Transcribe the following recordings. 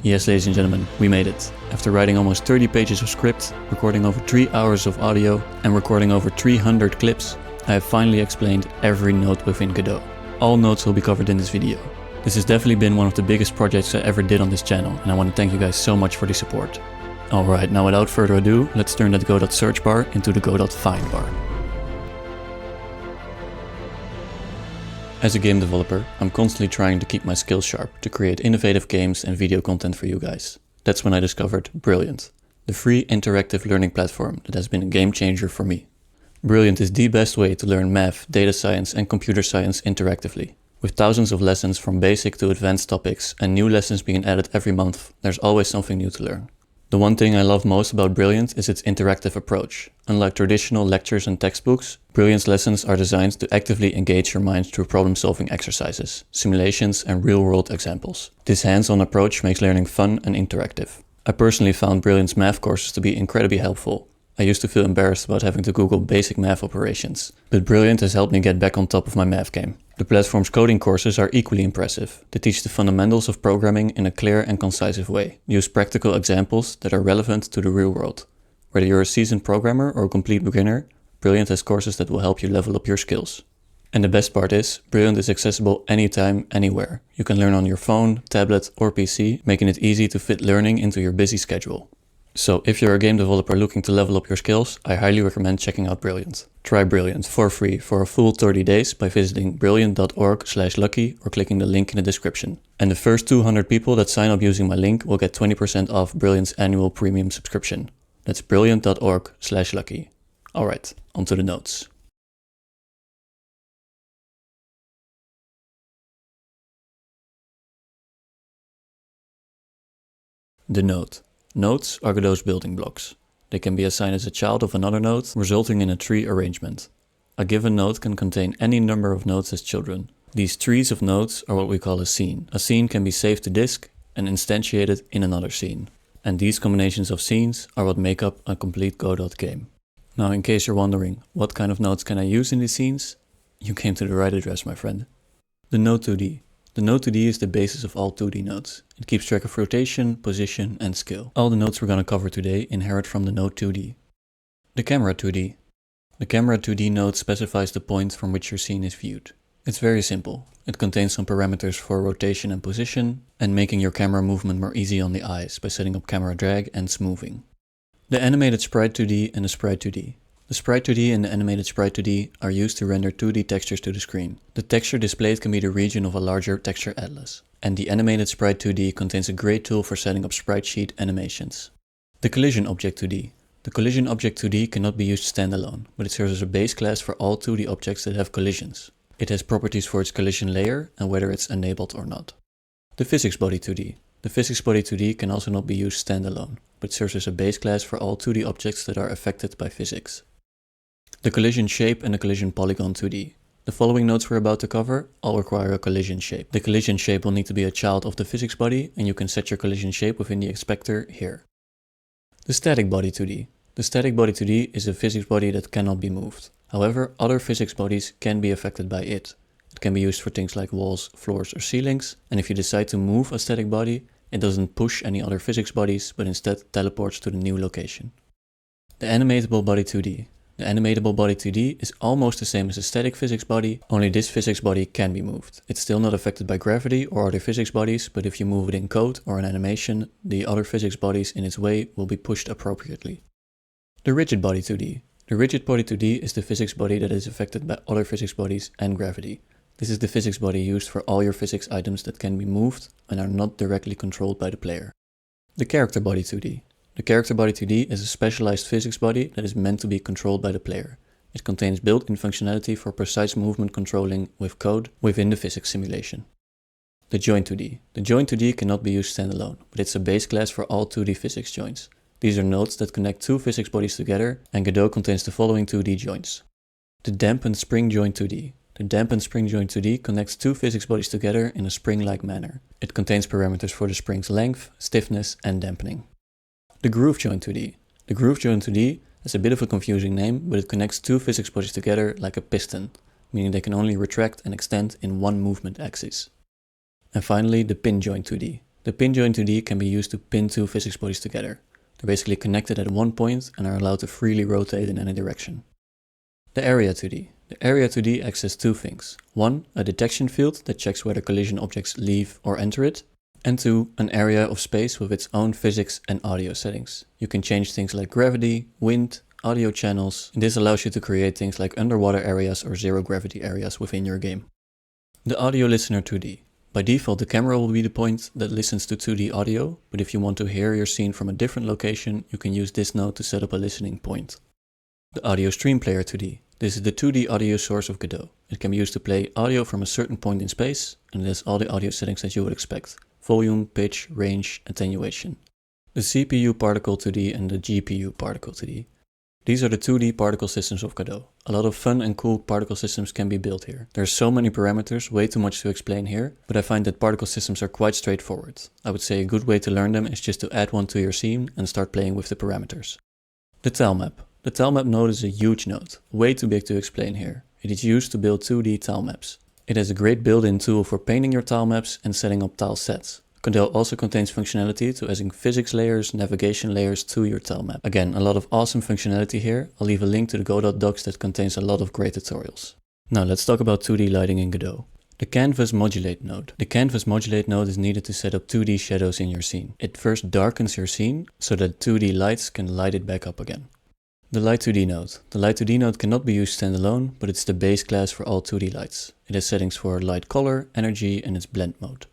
Yes, ladies and gentlemen, we made it. After writing almost 30 pages of script, recording over 3 hours of audio, and recording over 300 clips, I have finally explained every node within Godot. All nodes will be covered in this video. This has definitely been one of the biggest projects I ever did on this channel, and I want to thank you guys so much for the support. Alright, now without further ado, let's turn that Godot search bar into the Godot find bar. As a game developer, I'm constantly trying to keep my skills sharp to create innovative games and video content for you guys. That's when I discovered Brilliant, the free interactive learning platform that has been a game changer for me. Brilliant is the best way to learn math, data science and computer science interactively. With thousands of lessons from basic to advanced topics and new lessons being added every month, there's always something new to learn. The one thing I love most about Brilliant is its interactive approach. Unlike traditional lectures and textbooks, Brilliant's lessons are designed to actively engage your mind through problem-solving exercises, simulations and real-world examples. This hands-on approach makes learning fun and interactive. I personally found Brilliant's math courses to be incredibly helpful. I used to feel embarrassed about having to Google basic math operations, but Brilliant has helped me get back on top of my math game. The platform's coding courses are equally impressive. They teach the fundamentals of programming in a clear and concise way. Use practical examples that are relevant to the real world. Whether you're a seasoned programmer or a complete beginner, Brilliant has courses that will help you level up your skills. And the best part is, Brilliant is accessible anytime, anywhere. You can learn on your phone, tablet or PC, making it easy to fit learning into your busy schedule. So if you're a game developer looking to level up your skills, I highly recommend checking out Brilliant. Try Brilliant for free for a full 30 days by visiting brilliant.org/lucky or clicking the link in the description. And the first 200 people that sign up using my link will get 20% off Brilliant's annual premium subscription. That's brilliant.org/lucky. Alright, onto the nodes. The node. Nodes are Godot's building blocks. They can be assigned as a child of another node, resulting in a tree arrangement. A given node can contain any number of nodes as children. These trees of nodes are what we call a scene. A scene can be saved to disk and instantiated in another scene. And these combinations of scenes are what make up a complete Godot game. Now, in case you're wondering, what kind of nodes can I use in these scenes? You came to the right address, my friend. The node 2D. The node 2D is the basis of all 2D nodes. It keeps track of rotation, position and scale. All the nodes we're going to cover today inherit from the node 2D. The camera 2D. The camera 2D node specifies the point from which your scene is viewed. It's very simple. It contains some parameters for rotation and position, and making your camera movement more easy on the eyes by setting up camera drag and smoothing. The animated sprite 2D and the sprite 2D. The sprite 2D and the animated sprite 2D are used to render 2D textures to the screen. The texture displayed can be the region of a larger texture atlas. And the animated sprite 2D contains a great tool for setting up sprite sheet animations. The collision object 2D. The collision object 2D cannot be used standalone, but it serves as a base class for all 2D objects that have collisions. It has properties for its collision layer and whether it's enabled or not. The physics body 2D. The physics body 2D can also not be used standalone, but serves as a base class for all 2D objects that are affected by physics. The collision shape and the collision polygon 2D. The following nodes we're about to cover all require a collision shape. The collision shape will need to be a child of the physics body, and you can set your collision shape within the inspector here. The static body 2D. The static body 2D is a physics body that cannot be moved. However, other physics bodies can be affected by it. It can be used for things like walls, floors or ceilings, and if you decide to move a static body, it doesn't push any other physics bodies, but instead teleports to the new location. The animatable body 2D. The animatable body 2D is almost the same as a static physics body, only this physics body can be moved. It's still not affected by gravity or other physics bodies, but if you move it in code or an animation, the other physics bodies in its way will be pushed appropriately. The rigid body 2D. The rigid body 2D is the physics body that is affected by other physics bodies and gravity. This is the physics body used for all your physics items that can be moved and are not directly controlled by the player. The character body 2D. The character body 2D is a specialized physics body that is meant to be controlled by the player. It contains built-in functionality for precise movement controlling with code within the physics simulation. The joint 2D. The joint 2D cannot be used standalone, but it's a base class for all 2D physics joints. These are nodes that connect two physics bodies together, and Godot contains the following 2D joints. The dampened spring joint 2D. The dampened spring joint 2D connects two physics bodies together in a spring-like manner. It contains parameters for the spring's length, stiffness and dampening. The groove joint 2D. The groove joint 2D has a bit of a confusing name, but it connects two physics bodies together like a piston, meaning they can only retract and extend in one movement axis. And finally, the pin joint 2D. The pin join 2D can be used to pin two physics bodies together. They're basically connected at one point and are allowed to freely rotate in any direction. The area 2D. The area 2D acts as two things. One, a detection field that checks whether collision objects leave or enter it. And two, an area of space with its own physics and audio settings. You can change things like gravity, wind, audio channels, and this allows you to create things like underwater areas or zero gravity areas within your game. The audio listener 2D. By default, the camera will be the point that listens to 2D audio, but if you want to hear your scene from a different location, you can use this node to set up a listening point. The audio stream player 2D. This is the 2D audio source of Godot. It can be used to play audio from a certain point in space, and it has all the audio settings that you would expect. Volume, pitch, range, attenuation. The CPU particle 2D and the GPU particle 2D. These are the 2D particle systems of Godot. A lot of fun and cool particle systems can be built here. There are so many parameters, way too much to explain here, but I find that particle systems are quite straightforward. I would say a good way to learn them is just to add one to your scene and start playing with the parameters. The TileMap. The TileMap node is a huge node, way too big to explain here. It is used to build 2D tile maps. It has a great built-in tool for painting your tile maps and setting up tile sets. Godot also contains functionality to adding physics layers, navigation layers to your tile map. Again, a lot of awesome functionality here. I'll leave a link to the Godot docs that contains a lot of great tutorials. Now let's talk about 2D lighting in Godot. The CanvasModulate node. The CanvasModulate node is needed to set up 2D shadows in your scene. It first darkens your scene so that 2D lights can light it back up again. The Light2D node. The Light2D node cannot be used standalone, but it's the base class for all 2D lights. It has settings for light color, energy, and its blend mode.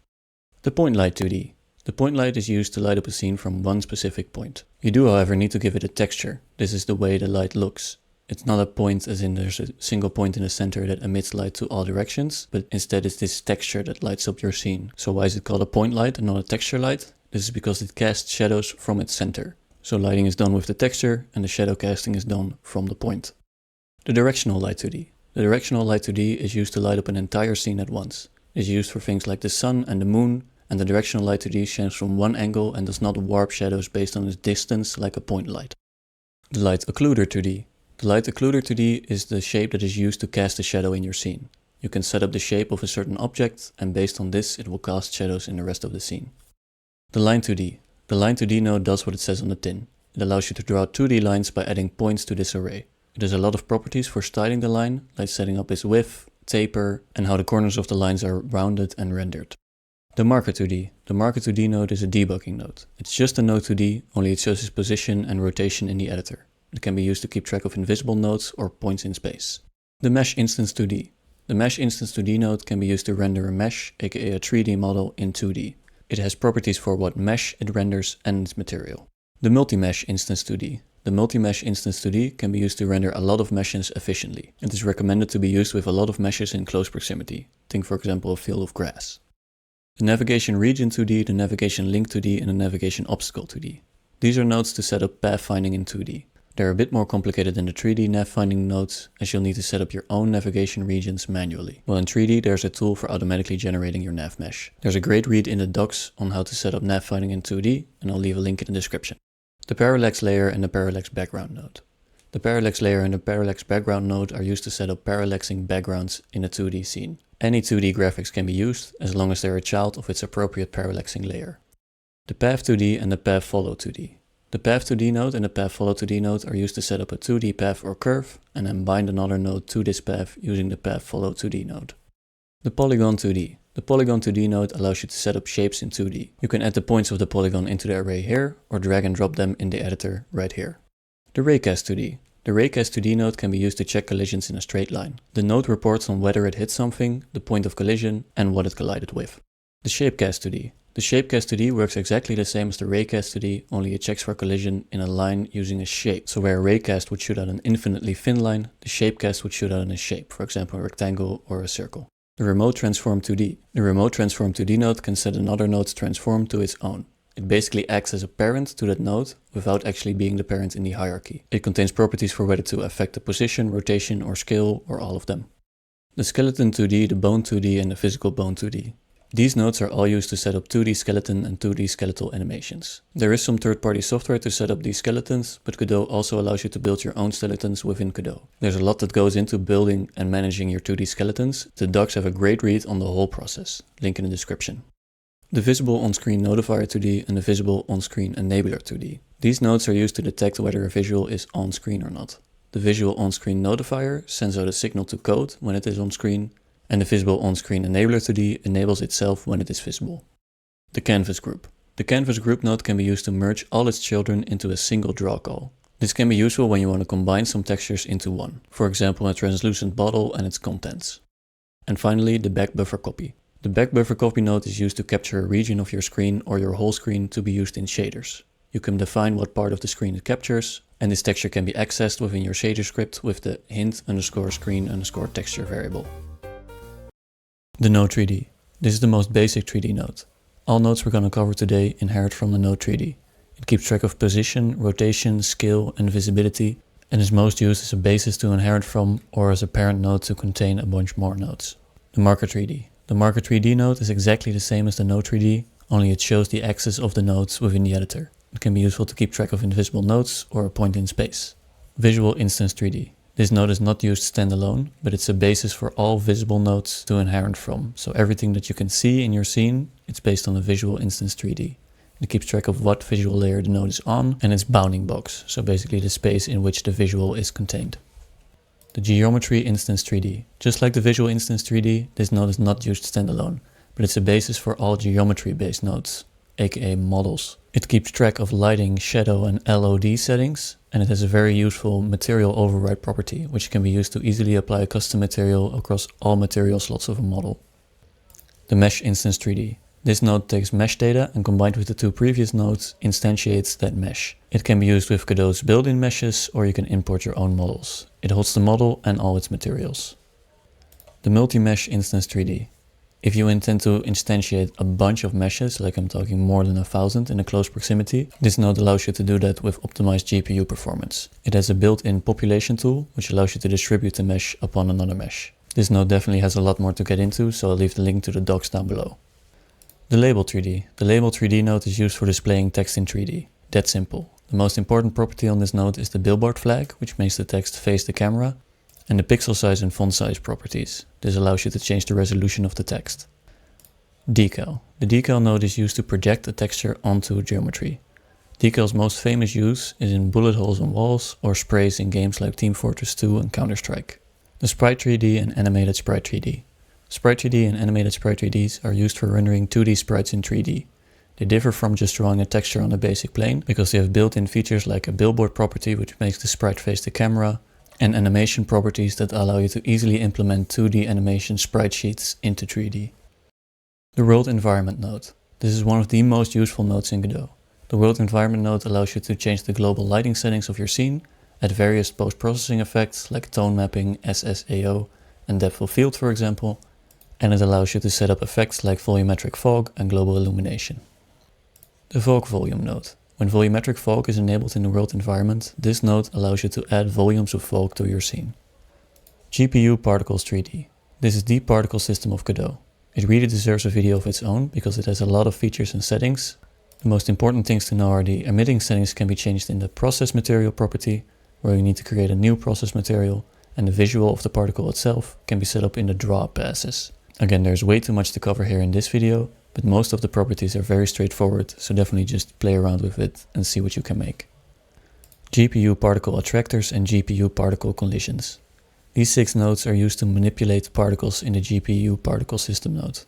The Point Light 2D. The point light is used to light up a scene from one specific point. You do, however, need to give it a texture. This is the way the light looks. It's not a point as in there's a single point in the center that emits light to all directions, but instead it's this texture that lights up your scene. So why is it called a point light and not a texture light? This is because it casts shadows from its center. So lighting is done with the texture and the shadow casting is done from the point. The Directional Light 2D. The Directional Light 2D is used to light up an entire scene at once. It is used for things like the sun and the moon, and the Directional Light 2D shines from one angle and does not warp shadows based on its distance like a point light. The Light Occluder 2D. The Light Occluder 2D is the shape that is used to cast a shadow in your scene. You can set up the shape of a certain object, and based on this it will cast shadows in the rest of the scene. The Line 2D. The Line 2D node does what it says on the tin. It allows you to draw 2D lines by adding points to this array. It has a lot of properties for styling the line, like setting up its width, taper, and how the corners of the lines are rounded and rendered. The Marker 2D. The Marker 2D node is a debugging node. It's just a node 2D, only it shows its position and rotation in the editor. It can be used to keep track of invisible nodes or points in space. The Mesh Instance 2D. The Mesh Instance 2D node can be used to render a mesh, aka a 3D model, in 2D. It has properties for what mesh it renders and its material. The Multi-Mesh Instance 2D. The Multi-Mesh Instance 2D can be used to render a lot of meshes efficiently. It is recommended to be used with a lot of meshes in close proximity. Think for example a field of grass. The Navigation Region 2D, the Navigation Link 2D, and the Navigation Obstacle 2D. These are nodes to set up path finding in 2D. They're a bit more complicated than the 3D nav finding nodes, as you'll need to set up your own navigation regions manually. While in 3D there's a tool for automatically generating your nav mesh. There's a great read in the docs on how to set up nav finding in 2D, and I'll leave a link in the description. The Parallax layer and the Parallax background node. The Parallax layer and the Parallax background node are used to set up parallaxing backgrounds in a 2D scene. Any 2D graphics can be used, as long as they're a child of its appropriate parallaxing layer. The Path 2D and the Path Follow 2D. The Path 2D node and the Path Follow 2D node are used to set up a 2D path or curve, and then bind another node to this path using the Path Follow 2D node. The Polygon 2D. The Polygon 2D node allows you to set up shapes in 2D. You can add the points of the polygon into the array here, or drag and drop them in the editor right here. The Raycast 2D. The Raycast 2D node can be used to check collisions in a straight line. The node reports on whether it hit something, the point of collision, and what it collided with. The Shapecast 2D. The Shapecast 2D works exactly the same as the Raycast 2D, only it checks for collision in a line using a shape. So where a Raycast would shoot out an infinitely thin line, the Shapecast would shoot out in a shape, for example a rectangle or a circle. The Remote Transform 2D. The Remote Transform 2D node can set another node's transform to its own. It basically acts as a parent to that node without actually being the parent in the hierarchy. It contains properties for whether to affect the position, rotation or scale, or all of them. The Skeleton 2D, the Bone 2D and the Physical Bone 2D. These nodes are all used to set up 2D skeleton and 2D skeletal animations. There is some third-party software to set up these skeletons, but Godot also allows you to build your own skeletons within Godot. There's a lot that goes into building and managing your 2D skeletons. The docs have a great read on the whole process. Link in the description. the VisibleOnScreen Notifier 2D and the VisibleOnScreen Enabler 2D. These nodes are used to detect whether a visual is on screen or not. The VisibleOnScreen Notifier sends out a signal to code when it is on screen, and the VisibleOnScreen Enabler 2D enables itself when it is visible. The CanvasGroup. The CanvasGroup node can be used to merge all its children into a single draw call. This can be useful when you want to combine some textures into one, for example a translucent bottle and its contents. And finally, the BackBufferCopy. The BackBufferCopy node is used to capture a region of your screen or your whole screen to be used in shaders. You can define what part of the screen it captures, and this texture can be accessed within your shader script with the hint_screen_texture variable. The node 3D. This is the most basic 3D node. All nodes we're going to cover today inherit from the node 3D. It keeps track of position, rotation, scale, and visibility, and is most used as a basis to inherit from or as a parent node to contain a bunch more nodes. The marker 3D. The marker 3D node is exactly the same as the node 3D, only it shows the axis of the nodes within the editor. It can be useful to keep track of invisible nodes or a point in space. Visual Instance 3D. This node is not used standalone, but it's a basis for all visible nodes to inherit from. So everything that you can see in your scene, it's based on the Visual Instance 3D. It keeps track of what visual layer the node is on and its bounding box, so basically the space in which the visual is contained. The Geometry Instance 3D. Just like the Visual Instance 3D, this node is not used standalone, but it's a basis for all geometry-based nodes, aka models. It keeps track of lighting, shadow and LOD settings, and it has a very useful material override property, which can be used to easily apply a custom material across all material slots of a model. The Mesh Instance 3D. This node takes mesh data and combined with the two previous nodes instantiates that mesh. It can be used with Godot's built-in meshes, or you can import your own models. It holds the model and all its materials. The Multi-Mesh Instance 3D. If you intend to instantiate a bunch of meshes, like I'm talking more than 1,000 in a close proximity, this node allows you to do that with optimized GPU performance. It has a built-in population tool, which allows you to distribute the mesh upon another mesh. This node definitely has a lot more to get into, so I'll leave the link to the docs down below. The Label 3D. The Label 3D node is used for displaying text in 3D. That's simple. The most important property on this node is the billboard flag, which makes the text face the camera, and the pixel size and font size properties. This allows you to change the resolution of the text. Decal. The Decal node is used to project a texture onto geometry. Decal's most famous use is in bullet holes on walls or sprays in games like Team Fortress 2 and Counter-Strike. The Sprite 3D and Animated Sprite 3D. Sprite 3D and Animated Sprite 3Ds are used for rendering 2D sprites in 3D. They differ from just drawing a texture on a basic plane because they have built-in features like a billboard property which makes the sprite face the camera, and animation properties that allow you to easily implement 2D animation sprite sheets into 3D. The WorldEnviroment node. This is one of the most useful nodes in Godot. The WorldEnviroment node allows you to change the global lighting settings of your scene, add various post-processing effects like tone mapping, SSAO, and depth of field for example, and it allows you to set up effects like volumetric fog and global illumination. The FogVolume node. When volumetric fog is enabled in the world environment, this node allows you to add volumes of fog to your scene. GPU Particles 3D. This is the particle system of Godot. It really deserves a video of its own because it has a lot of features and settings. The most important things to know are the emitting settings can be changed in the process material property, where you need to create a new process material, and the visual of the particle itself can be set up in the draw passes. Again, there's way too much to cover here in this video, but most of the properties are very straightforward, so definitely just play around with it and see what you can make. GPU particle attractors and GPU particle collisions. These 6 nodes are used to manipulate particles in the GPU particle system node.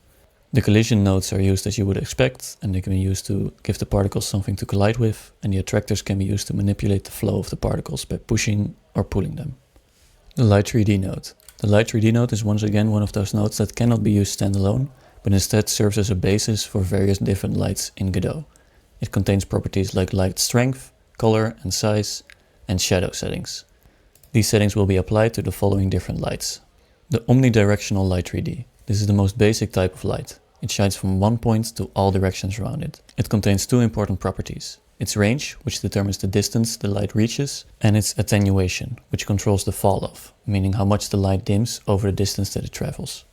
The collision nodes are used as you would expect, and they can be used to give the particles something to collide with, and the attractors can be used to manipulate the flow of the particles by pushing or pulling them. The Light 3D node. The Light 3D node is once again one of those nodes that cannot be used standalone, but instead serves as a basis for various different lights in Godot. It contains properties like light strength, color and size, and shadow settings. These settings will be applied to the following different lights. The omnidirectional light 3D. This is the most basic type of light. It shines from one point to all directions around it. It contains 2 important properties. Its range, which determines the distance the light reaches, and its attenuation, which controls the fall off, meaning how much the light dims over the distance that it travels.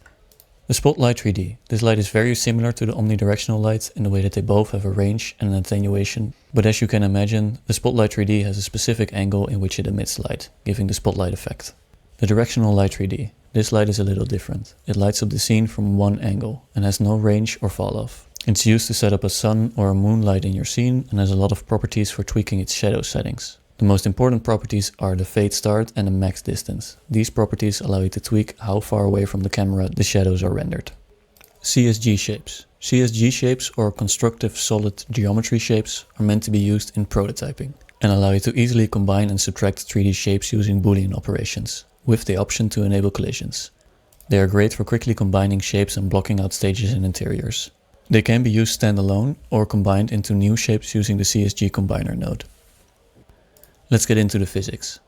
The Spotlight 3D. This light is very similar to the omnidirectional light in the way that they both have a range and an attenuation, but as you can imagine, the Spotlight 3D has a specific angle in which it emits light, giving the spotlight effect. The Directional Light 3D. This light is a little different. It lights up the scene from one angle and has no range or fall off. It's used to set up a sun or a moonlight in your scene and has a lot of properties for tweaking its shadow settings. The most important properties are the fade start and the max distance. These properties allow you to tweak how far away from the camera the shadows are rendered. CSG shapes. CSG shapes, or constructive solid geometry shapes, are meant to be used in prototyping and allow you to easily combine and subtract 3D shapes using Boolean operations, with the option to enable collisions. They are great for quickly combining shapes and blocking out stages in interiors. They can be used standalone or combined into new shapes using the CSG Combiner node. Let's get into the physics.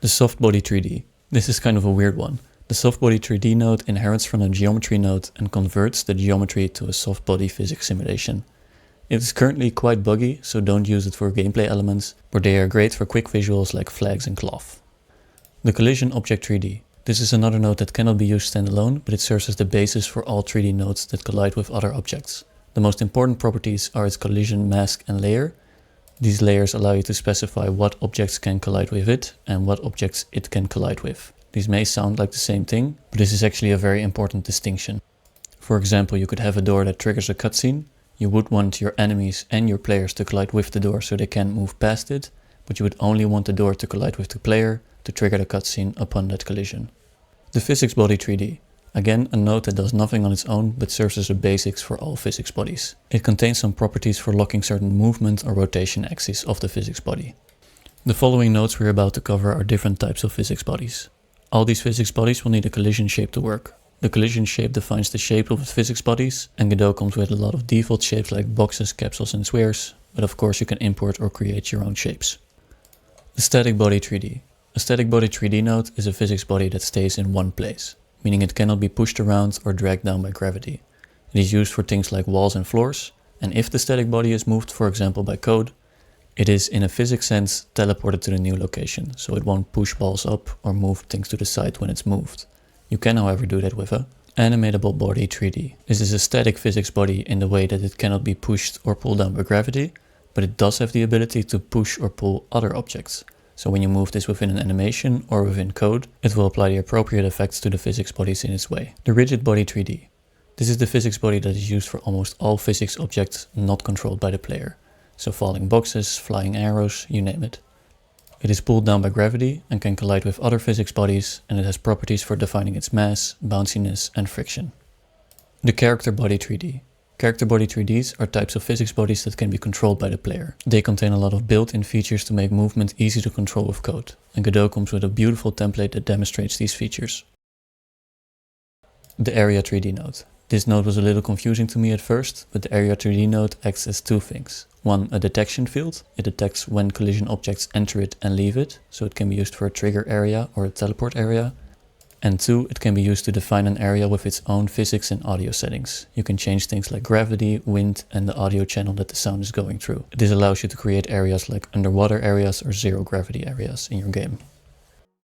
The soft-body 3D. This is kind of a weird one. The soft-body 3D node inherits from the geometry node and converts the geometry to a soft-body physics simulation. It is currently quite buggy, so don't use it for gameplay elements, but they are great for quick visuals like flags and cloth. The collision object 3D. This is another node that cannot be used standalone, but it serves as the basis for all 3D nodes that collide with other objects. The most important properties are its collision mask and layer. These layers allow you to specify what objects can collide with it and what objects it can collide with. These may sound like the same thing, but this is actually a very important distinction. For example, you could have a door that triggers a cutscene. You would want your enemies and your players to collide with the door so they can't move past it, but you would only want the door to collide with the player to trigger the cutscene upon that collision. The physics body 3D. Again, a node that does nothing on its own but serves as a basics for all physics bodies. It contains some properties for locking certain movement or rotation axes of the physics body. The following nodes we're about to cover are different types of physics bodies. All these physics bodies will need a collision shape to work. The collision shape defines the shape of the physics bodies, and Godot comes with a lot of default shapes like boxes, capsules and spheres, but of course you can import or create your own shapes. The static body 3D. A static body 3D node is a physics body that stays in one place, meaning it cannot be pushed around or dragged down by gravity. It is used for things like walls and floors, and if the static body is moved, for example by code, it is in a physics sense teleported to the new location, so it won't push balls up or move things to the side when it's moved. You can however do that with a animatable body 3D. This is a static physics body in the way that it cannot be pushed or pulled down by gravity, but it does have the ability to push or pull other objects. So when you move this within an animation or within code, it will apply the appropriate effects to the physics bodies in its way. The rigid body 3D. This is the physics body that is used for almost all physics objects not controlled by the player. So falling boxes, flying arrows, you name it. It is pulled down by gravity and can collide with other physics bodies, and it has properties for defining its mass, bounciness and friction. The character body 3D. Character body 3Ds are types of physics bodies that can be controlled by the player. They contain a lot of built-in features to make movement easy to control with code, and Godot comes with a beautiful template that demonstrates these features. The area 3D node. This node was a little confusing to me at first, but the area 3D node acts as two things. One, a detection field. It detects when collision objects enter it and leave it, so it can be used for a trigger area or a teleport area. And two, it can be used to define an area with its own physics and audio settings. You can change things like gravity, wind and the audio channel that the sound is going through. This allows you to create areas like underwater areas or zero gravity areas in your game.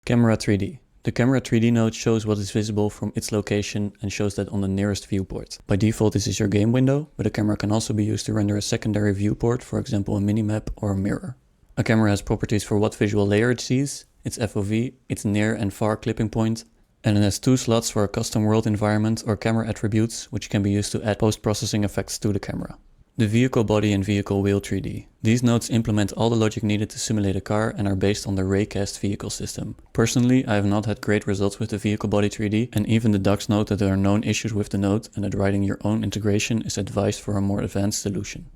Camera 3D. The camera 3D node shows what is visible from its location and shows that on the nearest viewport. By default this is your game window, but a camera can also be used to render a secondary viewport, for example a minimap or a mirror. A camera has properties for what visual layer it sees, its FOV, its near and far clipping point, and it has two slots for a custom world environment or camera attributes, which can be used to add post-processing effects to the camera. The vehicle body and vehicle wheel 3D. These nodes implement all the logic needed to simulate a car and are based on the raycast vehicle system. Personally, I have not had great results with the vehicle body 3D, and even the docs note that there are known issues with the node and that writing your own integration is advised for a more advanced solution.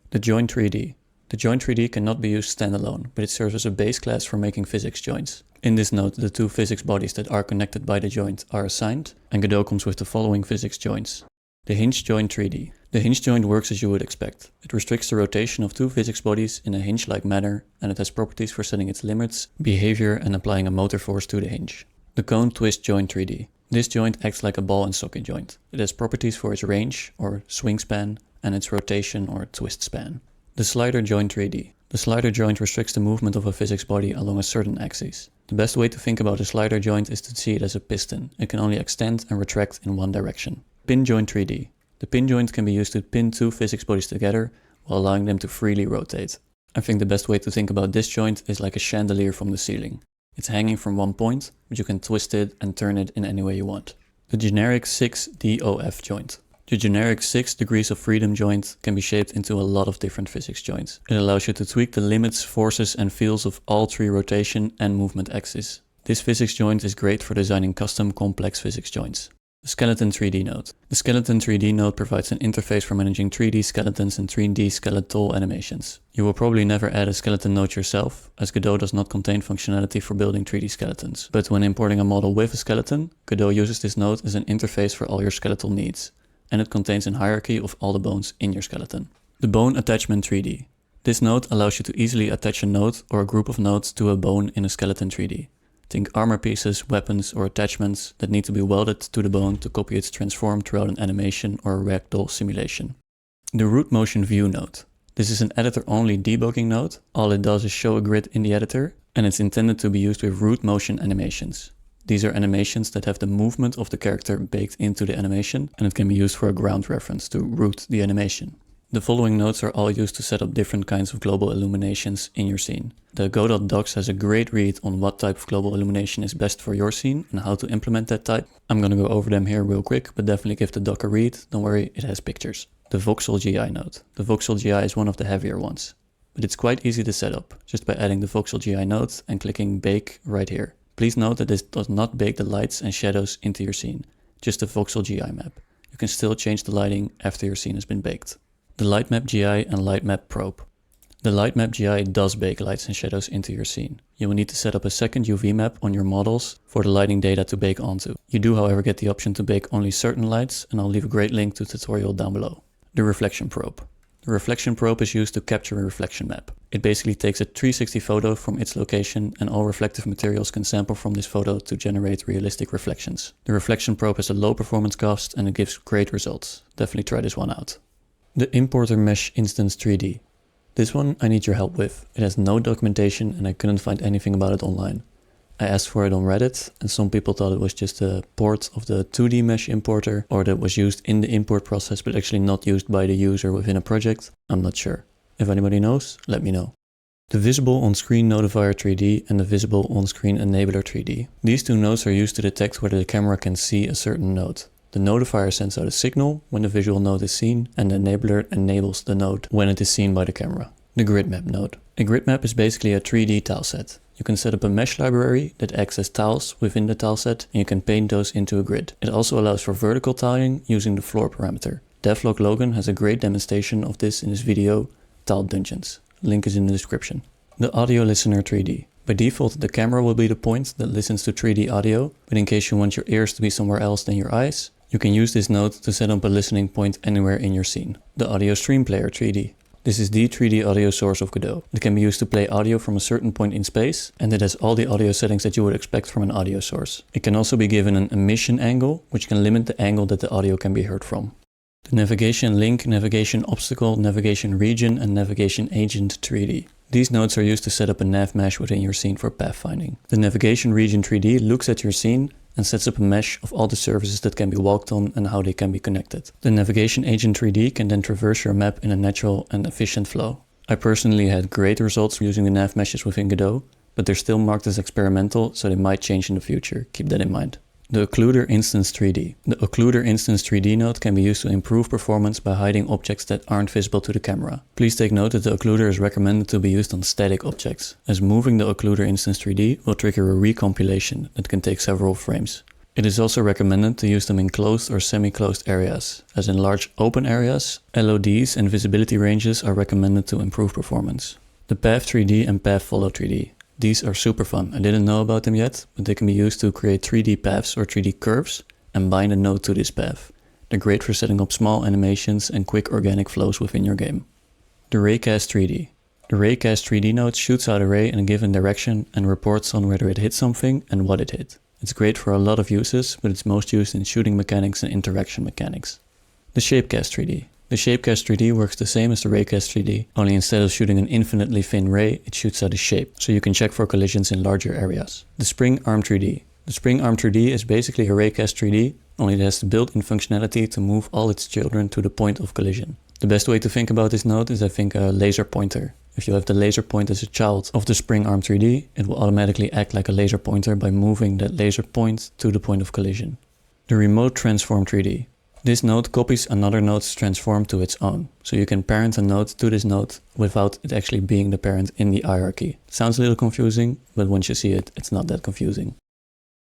The joint 3D. The joint 3D cannot be used standalone, but it serves as a base class for making physics joints. In this node, the two physics bodies that are connected by the joint are assigned, and Godot comes with the following physics joints. The hinge joint 3D. The hinge joint works as you would expect. It restricts the rotation of two physics bodies in a hinge-like manner, and it has properties for setting its limits, behavior and applying a motor force to the hinge. The cone twist joint 3D. This joint acts like a ball and socket joint. It has properties for its range, or swing span, and its rotation, or twist span. The slider joint 3D. The slider joint restricts the movement of a physics body along a certain axis. The best way to think about a slider joint is to see it as a piston. It can only extend and retract in one direction. Pin joint 3D. The pin joint can be used to pin two physics bodies together while allowing them to freely rotate. I think the best way to think about this joint is like a chandelier from the ceiling. It's hanging from one point, but you can twist it and turn it in any way you want. The generic 6DOF joint. The generic 6 degrees of freedom joint can be shaped into a lot of different physics joints. It allows you to tweak the limits, forces and fields of all 3 rotation and movement axes. This physics joint is great for designing custom complex physics joints. The Skeleton 3D node. The Skeleton 3D node provides an interface for managing 3D skeletons and 3D skeletal animations. You will probably never add a skeleton node yourself, as Godot does not contain functionality for building 3D skeletons. But when importing a model with a skeleton, Godot uses this node as an interface for all your skeletal needs, and it contains a hierarchy of all the bones in your skeleton. The Bone Attachment 3D. This node allows you to easily attach a node or a group of nodes to a bone in a skeleton 3D. Think armor pieces, weapons or attachments that need to be welded to the bone to copy its transform throughout an animation or a ragdoll simulation. The Root Motion View node. This is an editor-only debugging node. All it does is show a grid in the editor, and it's intended to be used with root motion animations. These are animations that have the movement of the character baked into the animation, and it can be used for a ground reference to root the animation. The following nodes are all used to set up different kinds of global illuminations in your scene. The Godot docs has a great read on what type of global illumination is best for your scene and how to implement that type. I'm gonna go over them here real quick, but definitely give the doc a read. Don't worry, it has pictures. The Voxel GI node. The Voxel GI is one of the heavier ones, but it's quite easy to set up, just by adding the Voxel GI node and clicking Bake right here. Please note that this does not bake the lights and shadows into your scene, just the Voxel GI map. You can still change the lighting after your scene has been baked. The Lightmap GI and Lightmap Probe. The Lightmap GI does bake lights and shadows into your scene. You will need to set up a second UV map on your models for the lighting data to bake onto. You do, however, get the option to bake only certain lights, and I'll leave a great link to the tutorial down below. The Reflection Probe. The Reflection Probe is used to capture a reflection map. It basically takes a 360 photo from its location, and all reflective materials can sample from this photo to generate realistic reflections. The Reflection Probe has a low performance cost and it gives great results. Definitely try this one out. The Importer Mesh Instance 3D. This one I need your help with. It has no documentation and I couldn't find anything about it online. I asked for it on Reddit and some people thought it was just a port of the 2D mesh importer, or that was used in the import process but actually not used by the user within a project. I'm not sure. If anybody knows, let me know. The VisibleOnScreen Notifier 3D and the VisibleOnScreen Enabler 3D. These two nodes are used to detect whether the camera can see a certain node. The notifier sends out a signal when the visual node is seen, and the enabler enables the node when it is seen by the camera. The Grid Map node. A grid map is basically a 3D tile set. You can set up a mesh library that acts as tiles within the tile set, and you can paint those into a grid. It also allows for vertical tiling using the floor parameter. Devlog Logan has a great demonstration of this in his video, Tile Dungeons. Link is in the description. The Audio Listener 3D. By default, the camera will be the point that listens to 3D audio, but in case you want your ears to be somewhere else than your eyes, you can use this node to set up a listening point anywhere in your scene. The Audio Stream Player 3D. This is the 3D audio source of Godot. It can be used to play audio from a certain point in space, and it has all the audio settings that you would expect from an audio source. It can also be given an emission angle, which can limit the angle that the audio can be heard from. The Navigation Link, Navigation Obstacle, Navigation Region, and Navigation Agent 3D. These nodes are used to set up a nav mesh within your scene for pathfinding. The Navigation Region 3D looks at your scene and sets up a mesh of all the surfaces that can be walked on and how they can be connected. The Navigation Agent 3D can then traverse your map in a natural and efficient flow. I personally had great results using the nav meshes within Godot, but they're still marked as experimental, so they might change in the future. Keep that in mind. The Occluder Instance 3D. The Occluder Instance 3D node can be used to improve performance by hiding objects that aren't visible to the camera. Please take note that the occluder is recommended to be used on static objects, as moving the Occluder Instance 3D will trigger a recompilation that can take several frames. It is also recommended to use them in closed or semi-closed areas, as in large open areas, LODs and visibility ranges are recommended to improve performance. The Path 3D and Path Follow 3D. These are super fun. I didn't know about them yet, but they can be used to create 3D paths or 3D curves and bind a node to this path. They're great for setting up small animations and quick organic flows within your game. The Raycast 3D. The Raycast 3D node shoots out a ray in a given direction and reports on whether it hit something and what it hit. It's great for a lot of uses, but it's most used in shooting mechanics and interaction mechanics. The Shapecast 3D. The Shapecast 3D works the same as the Raycast 3D, only instead of shooting an infinitely thin ray, it shoots out a shape, so you can check for collisions in larger areas. The Spring Arm 3D. The Spring Arm 3D is basically a Raycast 3D, only it has the built-in functionality to move all its children to the point of collision. The best way to think about this node is I think a laser pointer. If you have the laser point as a child of the Spring Arm 3D, it will automatically act like a laser pointer by moving that laser point to the point of collision. The Remote Transform 3D. This node copies another node's transform to its own, so you can parent a node to this node without it actually being the parent in the hierarchy. It sounds a little confusing, but once you see it, it's not that confusing.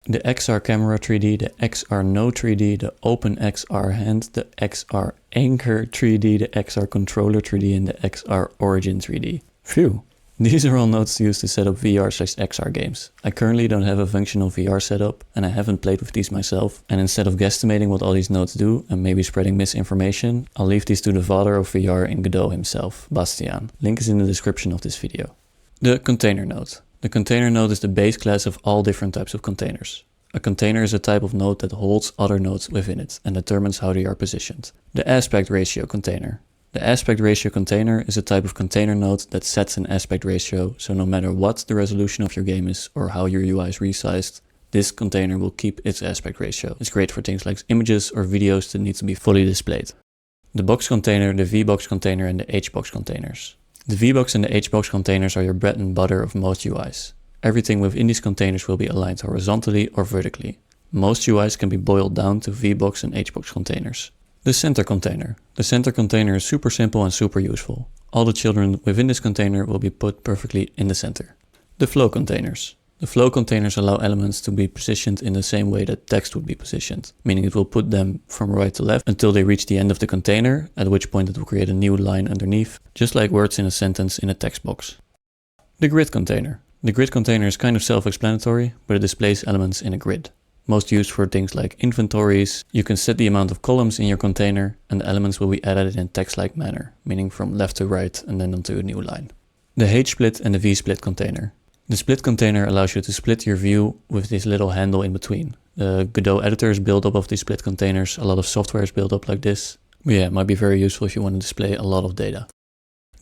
The XR camera 3D, the XR no 3D, the open XR hand, the XR anchor 3D, the XR controller 3D, and the XR origin 3D. Phew! These are all nodes used to set up VR/XR games. I currently don't have a functional VR setup, and I haven't played with these myself, and instead of guesstimating what all these nodes do and maybe spreading misinformation, I'll leave these to the father of VR in Godot himself, Bastiaan. Link is in the description of this video. The container node. The container node is the base class of all different types of containers. A container is a type of node that holds other nodes within it and determines how they are positioned. The aspect ratio container. The aspect ratio container is a type of container node that sets an aspect ratio, so no matter what the resolution of your game is or how your UI is resized, this container will keep its aspect ratio. It's great for things like images or videos that need to be fully displayed. The box container, the VBox container, and the HBox containers. The VBox and the HBox containers are your bread and butter of most UIs. Everything within these containers will be aligned horizontally or vertically. Most UIs can be boiled down to VBox and HBox containers. The center container. The center container is super simple and super useful. All the children within this container will be put perfectly in the center. The flow containers. The flow containers allow elements to be positioned in the same way that text would be positioned, meaning it will put them from right to left until they reach the end of the container, at which point it will create a new line underneath, just like words in a sentence in a text box. The grid container. The grid container is kind of self-explanatory, but it displays elements in a grid. Most used for things like inventories. You can set the amount of columns in your container and the elements will be added in a text-like manner, meaning from left to right and then onto a new line. The H-split and the V-split container. The split container allows you to split your view with this little handle in between. The Godot editor is built up of these split containers. A lot of software is built up like this. But yeah, it might be very useful if you want to display a lot of data.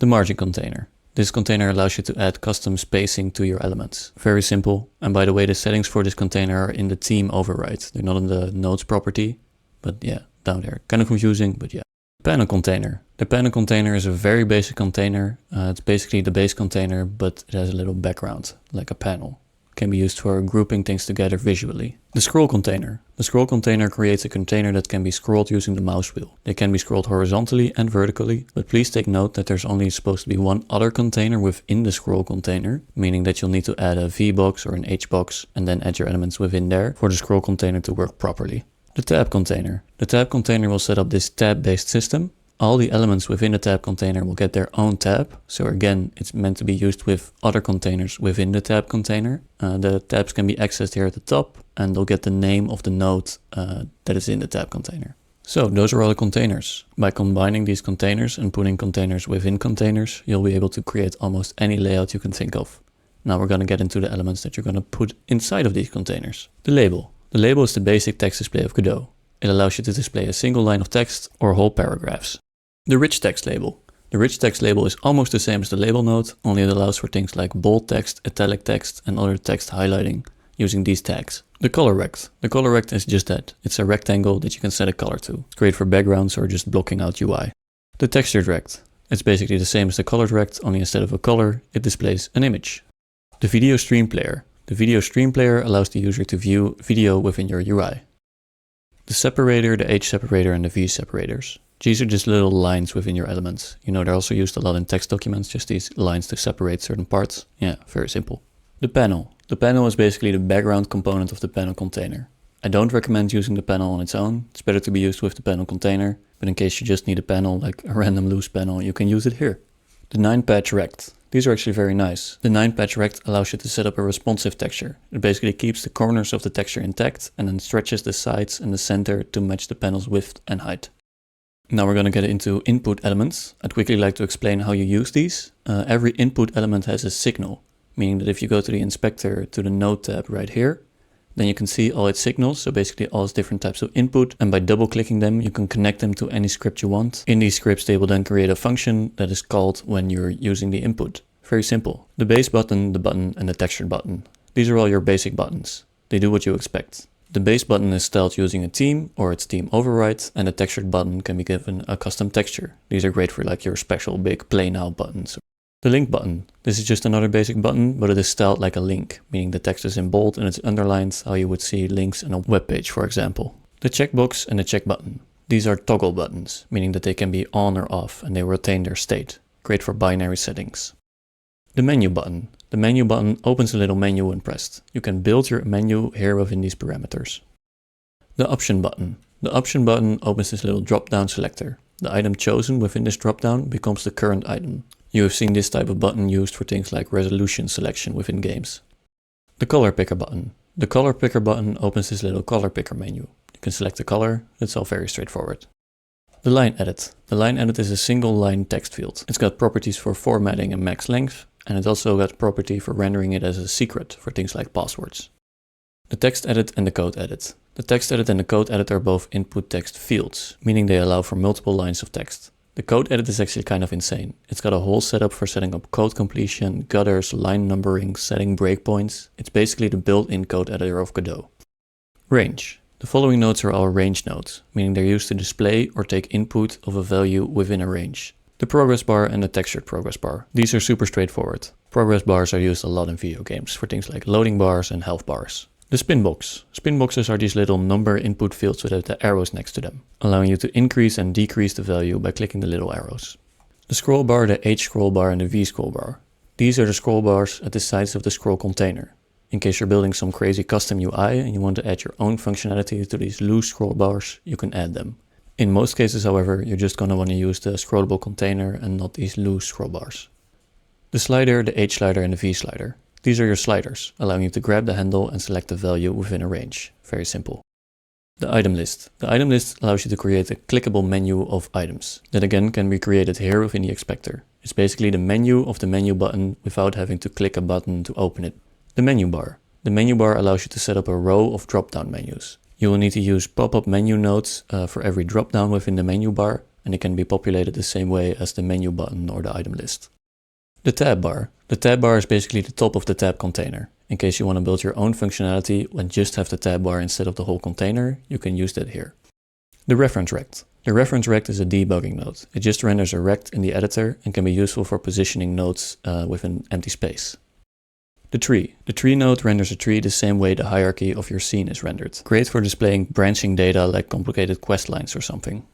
The margin container. This container allows you to add custom spacing to your elements. Very simple. And by the way, the settings for this container are in the theme override. They're not in the nodes property, but yeah, down there. Kind of confusing, but yeah. Panel container. The panel container is a very basic container. It's basically the base container, but it has a little background, like a panel. Can be used for grouping things together visually. The scroll container. The scroll container creates a container that can be scrolled using the mouse wheel. They can be scrolled horizontally and vertically, but please take note that there's only supposed to be one other container within the scroll container, meaning that you'll need to add a VBox or an HBox and then add your elements within there for the scroll container to work properly. The tab container. The tab container will set up this tab-based system. All the elements within the tab container will get their own tab. So again, it's meant to be used with other containers within the tab container. The tabs can be accessed here at the top and they'll get the name of the node that is in the tab container. So those are all the containers. By combining these containers and putting containers within containers, you'll be able to create almost any layout you can think of. Now we're going to get into the elements that you're going to put inside of these containers. The label. The label is the basic text display of Godot. It allows you to display a single line of text or whole paragraphs. The rich text label. The rich text label is almost the same as the label node, only it allows for things like bold text, italic text, and other text highlighting using these tags. The color rect. The color rect is just that. It's a rectangle that you can set a color to. It's great for backgrounds or just blocking out UI. The textured rect. It's basically the same as the colored rect, only instead of a color, it displays an image. The video stream player. The video stream player allows the user to view video within your UI. The separator, the H separator, and the V separators. These are just little lines within your elements. You know, they're also used a lot in text documents, just these lines to separate certain parts. Yeah, very simple. The panel. The panel is basically the background component of the panel container. I don't recommend using the panel on its own. It's better to be used with the panel container, but in case you just need a panel, like a random loose panel, you can use it here. The 9-patch rect. These are actually very nice. The 9-patch rect allows you to set up a responsive texture. It basically keeps the corners of the texture intact and then stretches the sides and the center to match the panel's width and height. Now we're going to get into input elements. I'd quickly like to explain how you use these. Every input element has a signal, meaning that if you go to the inspector to the node tab right here, then you can see all its signals, so basically all its different types of input, and by double clicking them you can connect them to any script you want. In these scripts they will then create a function that is called when you're using the input. Very simple. The base button, the button, and the textured button. These are all your basic buttons. They do what you expect. The base button is styled using a theme or its theme override, and the textured button can be given a custom texture. These are great for like your special big play now buttons. The link button. This is just another basic button, but it is styled like a link, meaning the text is in bold and it's underlined how you would see links in a web page, for example. The checkbox and the check button. These are toggle buttons, meaning that they can be on or off and they retain their state. Great for binary settings. The menu button. The menu button opens a little menu when pressed. You can build your menu here within these parameters. The option button. The option button opens this little drop-down selector. The item chosen within this drop-down becomes the current item. You have seen this type of button used for things like resolution selection within games. The color picker button. The color picker button opens this little color picker menu. You can select the color, it's all very straightforward. The line edit. The line edit is a single line text field. It's got properties for formatting and max length, and it's also got property for rendering it as a secret for things like passwords. The text edit and the code edit. The text edit and the code edit are both input text fields, meaning they allow for multiple lines of text. The code edit is actually kind of insane. It's got a whole setup for setting up code completion, gutters, line numbering, setting breakpoints. It's basically the built-in code editor of Godot. Range. The following nodes are all range nodes, meaning they're used to display or take input of a value within a range. The progress bar and the textured progress bar. These are super straightforward. Progress bars are used a lot in video games for things like loading bars and health bars. The spin box. Spin boxes are these little number input fields with the arrows next to them, allowing you to increase and decrease the value by clicking the little arrows. The scroll bar, the H scroll bar and the V scroll bar. These are the scroll bars at the sides of the scroll container. In case you're building some crazy custom UI and you want to add your own functionality to these loose scroll bars, you can add them. In most cases, however, you're just going to want to use the scrollable container and not these loose scroll bars. The slider, the H slider and the V slider. These are your sliders, allowing you to grab the handle and select the value within a range. Very simple. The item list. The item list allows you to create a clickable menu of items that again can be created here within the expector. It's basically the menu of the menu button without having to click a button to open it. The menu bar. The menu bar allows you to set up a row of drop-down menus. You will need to use pop-up menu nodes for every drop-down within the menu bar, and it can be populated the same way as the menu button or the item list. The tab bar. The tab bar is basically the top of the tab container. In case you want to build your own functionality and just have the tab bar instead of the whole container, you can use that here. The reference rect. The reference rect is a debugging node. It just renders a rect in the editor and can be useful for positioning nodes within empty space. The tree. The tree node renders a tree the same way the hierarchy of your scene is rendered. Great for displaying branching data like complicated quest lines or something.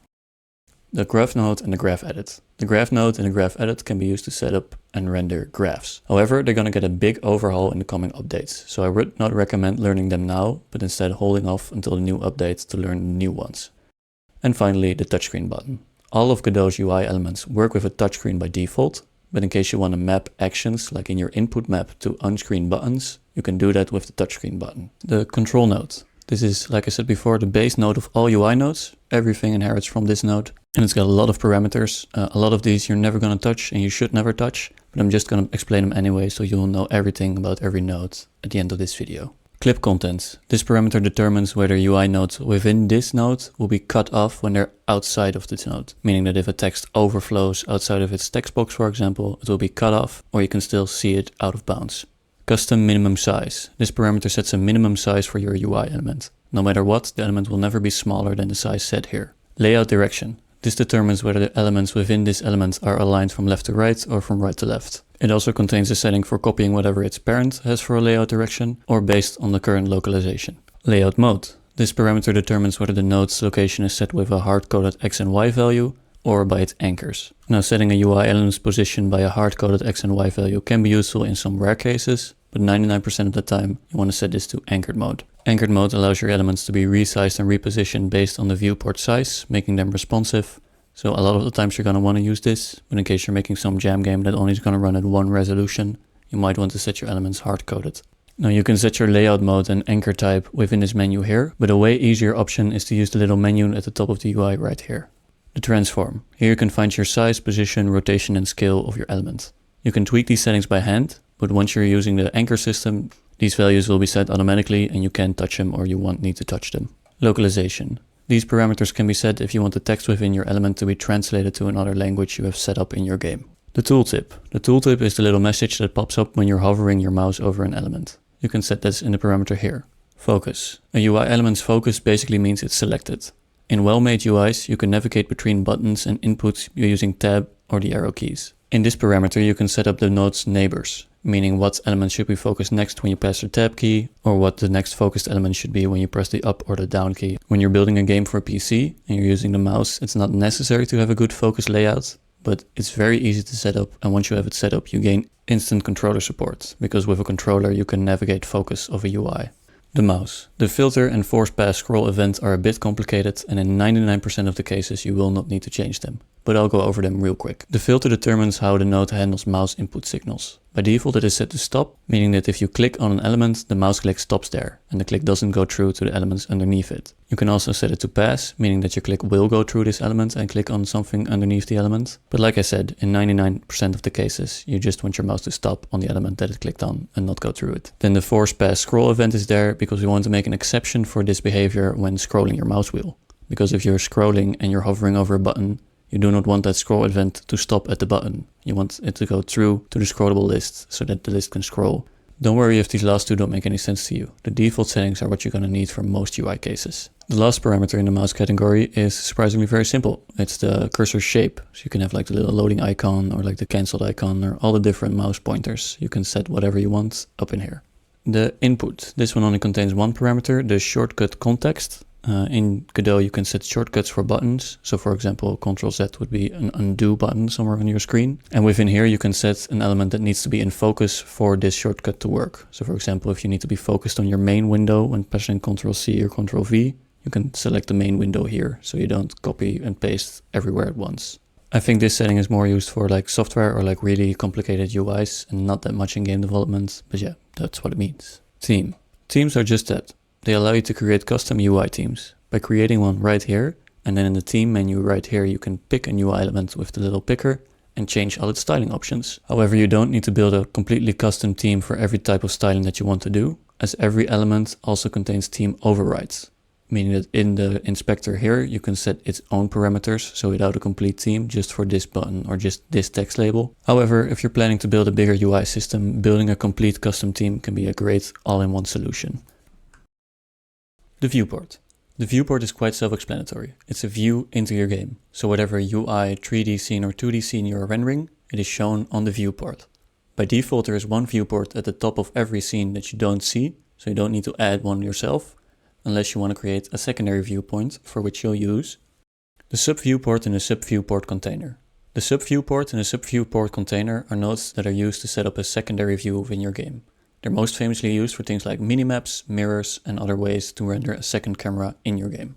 The graph node and the graph edit. The graph node and the graph edit can be used to set up and render graphs. However, they're going to get a big overhaul in the coming updates, so I would not recommend learning them now, but instead holding off until the new updates to learn the new ones. And finally, the touchscreen button. All of Godot's UI elements work with a touchscreen by default, but in case you want to map actions like in your input map to on-screen buttons, you can do that with the touchscreen button. The control node. This is, like I said before, the base node of all UI nodes. Everything inherits from this node, and it's got a lot of parameters. A lot of these you're never going to touch and you should never touch, but I'm just going to explain them anyway so you'll know everything about every node at the end of this video. Clip contents. This parameter determines whether UI nodes within this node will be cut off when they're outside of this node, meaning that if a text overflows outside of its text box, for example, it will be cut off, or you can still see it out of bounds. Custom minimum size. This parameter sets a minimum size for your UI element. No matter what, the element will never be smaller than the size set here. Layout direction. This determines whether the elements within this element are aligned from left to right or from right to left. It also contains a setting for copying whatever its parent has for a layout direction or based on the current localization. Layout mode. This parameter determines whether the node's location is set with a hard-coded X and Y value or by its anchors. Now, setting a UI element's position by a hard-coded X and Y value can be useful in some rare cases, but 99% of the time you want to set this to anchored mode. Anchored mode allows your elements to be resized and repositioned based on the viewport size, making them responsive. So a lot of the times you're going to want to use this, but in case you're making some jam game that only is going to run at one resolution, you might want to set your elements hard-coded. Now you can set your layout mode and anchor type within this menu here, but a way easier option is to use the little menu at the top of the UI right here. The transform. Here you can find your size, position, rotation and scale of your element. You can tweak these settings by hand, but once you're using the anchor system, these values will be set automatically and you can't touch them or you won't need to touch them. Localization. These parameters can be set if you want the text within your element to be translated to another language you have set up in your game. The tooltip. The tooltip is the little message that pops up when you're hovering your mouse over an element. You can set this in the parameter here. Focus. A UI element's focus basically means it's selected. In well-made UIs, you can navigate between buttons and inputs using tab or the arrow keys. In this parameter, you can set up the node's neighbors. meaning what element should be focused next when you press the tab key, or what the next focused element should be when you press the up or the down key. When you're building a game for a PC and you're using the mouse, it's not necessary to have a good focus layout, but it's very easy to set up, and once you have it set up, you gain instant controller support, because with a controller you can navigate focus of a UI. The mouse. The filter and force pass scroll event are a bit complicated, and in 99% of the cases you will not need to change them, but I'll go over them real quick. The filter determines how the node handles mouse input signals. By default it is set to stop, meaning that if you click on an element, the mouse click stops there, and the click doesn't go through to the elements underneath it. You can also set it to pass, meaning that your click will go through this element and click on something underneath the element. But like I said, in 99% of the cases, you just want your mouse to stop on the element that it clicked on and not go through it. Then the force pass scroll event is there because we want to make an exception for this behavior when scrolling your mouse wheel. Because if you're scrolling and you're hovering over a button, you do not want that scroll event to stop at the button. You want it to go through to the scrollable list so that the list can scroll. Don't worry if these last two don't make any sense to you. The default settings are what you're going to need for most UI cases. The last parameter in the mouse category is surprisingly very simple. It's the cursor shape. So you can have like the little loading icon or like the cancelled icon or all the different mouse pointers. You can set whatever you want up in here. The input. This one only contains one parameter, the shortcut context. In Godot you can set shortcuts for buttons. So for example, Ctrl Z would be an undo button somewhere on your screen. And within here you can set an element that needs to be in focus for this shortcut to work. So for example, if you need to be focused on your main window when pressing Ctrl C or Ctrl V, you can select the main window here so you don't copy and paste everywhere at once. I think this setting is more used for like software or like really complicated UIs and not that much in game development, but yeah, that's what it means. Theme. Themes are just that. They allow you to create custom UI themes. By creating one right here, and then in the theme menu right here you can pick a new element with the little picker and change all its styling options. However, you don't need to build a completely custom theme for every type of styling that you want to do, as every element also contains theme overrides. Meaning that in the inspector here you can set its own parameters, so without a complete theme just for this button or just this text label. However, if you're planning to build a bigger UI system, building a complete custom theme can be a great all-in-one solution. The viewport. The viewport is quite self-explanatory. It's a view into your game. So whatever UI, 3D scene or 2D scene you are rendering, it is shown on the viewport. By default there is one viewport at the top of every scene that you don't see, so you don't need to add one yourself, unless you want to create a secondary viewpoint for which you'll use the sub-viewport and the sub-viewport container. The sub-viewport and the sub-viewport container are nodes that are used to set up a secondary view within your game. They're most famously used for things like minimaps, mirrors, and other ways to render a second camera in your game.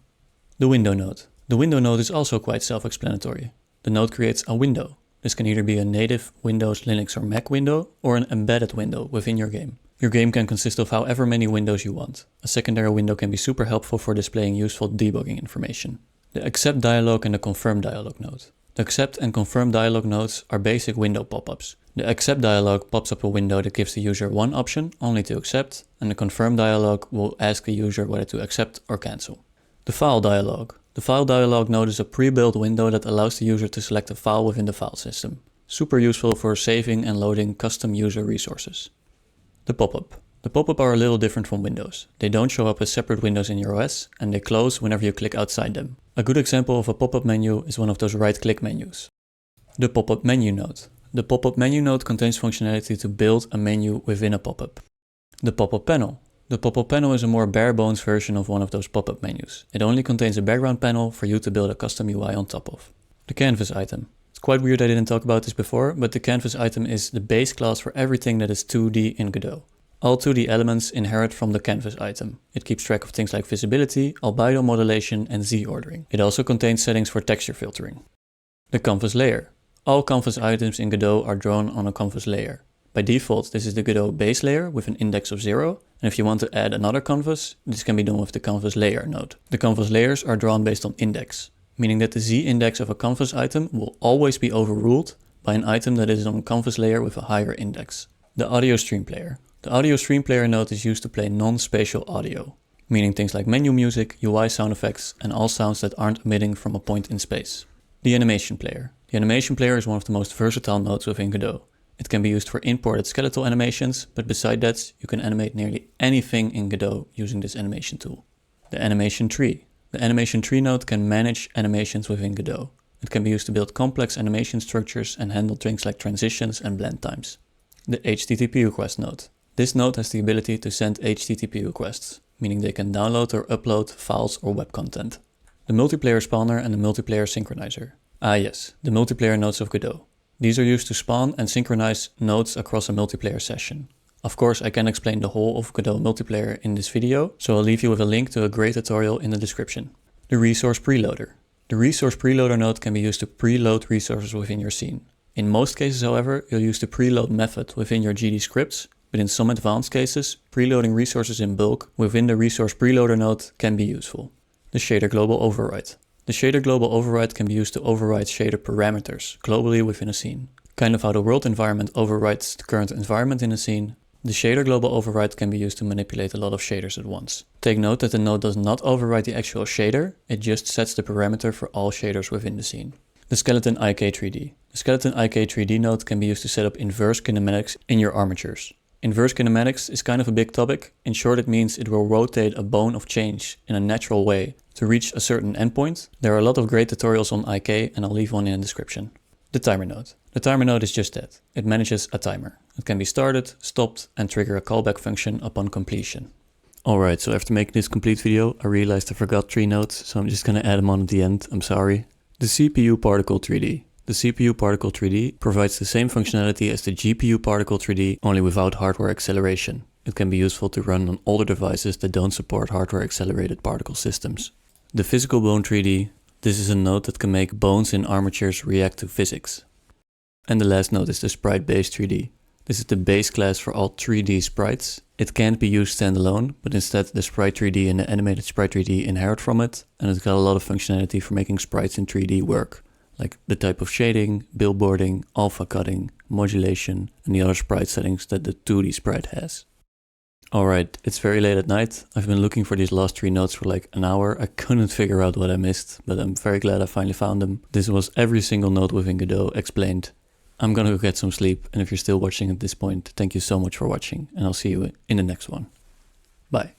The window node. The window node is also quite self-explanatory. The node creates a window. This can either be a native Windows, Linux, or Mac window, or an embedded window within your game. Your game can consist of however many windows you want. A secondary window can be super helpful for displaying useful debugging information. The accept dialog and the confirm dialog node. The accept and confirm dialog nodes are basic window pop-ups. The accept dialog pops up a window that gives the user one option, only to accept, and the confirm dialog will ask the user whether to accept or cancel. The file dialog. The file dialog node is a pre-built window that allows the user to select a file within the file system. Super useful for saving and loading custom user resources. The pop-up. The pop-up are a little different from windows. They don't show up as separate windows in your OS, and they close whenever you click outside them. A good example of a pop-up menu is one of those right-click menus. The pop-up menu node. The pop-up menu node contains functionality to build a menu within a pop-up. The pop-up panel. The pop-up panel is a more bare-bones version of one of those pop-up menus. It only contains a background panel for you to build a custom UI on top of. The canvas item. It's quite weird I didn't talk about this before, but the canvas item is the base class for everything that is 2D in Godot. All 2D elements inherit from the canvas item. It keeps track of things like visibility, albedo modulation, and Z ordering. It also contains settings for texture filtering. The canvas layer. All canvas items in Godot are drawn on a canvas layer. By default, this is the Godot base layer with an index of 0, and if you want to add another canvas, this can be done with the canvas layer node. The canvas layers are drawn based on index, meaning that the Z index of a canvas item will always be overruled by an item that is on a canvas layer with a higher index. The audio stream player. The audio stream player node is used to play non-spatial audio, meaning things like menu music, UI sound effects, and all sounds that aren't emitting from a point in space. The animation player. The animation player is one of the most versatile nodes within Godot. It can be used for imported skeletal animations, but beside that, you can animate nearly anything in Godot using this animation tool. The animation tree. The animation tree node can manage animations within Godot. It can be used to build complex animation structures and handle things like transitions and blend times. the HTTP request node. This node has the ability to send HTTP requests, meaning they can download or upload files or web content. The multiplayer spawner and the multiplayer synchronizer. Ah yes, the multiplayer nodes of Godot. These are used to spawn and synchronize nodes across a multiplayer session. Of course, I can explain the whole of Godot multiplayer in this video, so I'll leave you with a link to a great tutorial in the description. The resource preloader. The resource preloader node can be used to preload resources within your scene. In most cases, however, you'll use the preload method within your GD scripts, but in some advanced cases, preloading resources in bulk within the resource preloader node can be useful. The shader global override. The shader global override can be used to override shader parameters globally within a scene. Kind of how the world environment overrides the current environment in a scene, the shader global override can be used to manipulate a lot of shaders at once. Take note that the node does not override the actual shader, it just sets the parameter for all shaders within the scene. The skeleton IK3D. The skeleton IK3D node can be used to set up inverse kinematics in your armatures. Inverse kinematics is kind of a big topic. In short, it means it will rotate a bone of change in a natural way to reach a certain endpoint. There are a lot of great tutorials on IK and I'll leave one in the description. The timer node. The timer node is just that. It manages a timer. It can be started, stopped and trigger a callback function upon completion. Alright, so after making this complete video, I realized I forgot 3 nodes, so I'm just gonna add them on at the end, I'm sorry. The CPU particle 3D. The CPU particle 3D provides the same functionality as the GPU particle 3D, only without hardware acceleration. It can be useful to run on older devices that don't support hardware accelerated particle systems. The physical bone 3D. This is a node that can make bones in armatures react to physics. And the last node is the sprite base 3D. This is the base class for all 3D sprites. It can't be used standalone, but instead the sprite 3D and the animated sprite 3D inherit from it, and it's got a lot of functionality for making sprites in 3D work, like the type of shading, billboarding, alpha cutting, modulation, and the other sprite settings that the 2D sprite has. Alright, it's very late at night. I've been looking for these last 3 nodes for like an hour. I couldn't figure out what I missed, but I'm very glad I finally found them. This was every single node within Godot explained. I'm gonna go get some sleep, and if you're still watching at this point, thank you so much for watching, and I'll see you in the next one. Bye.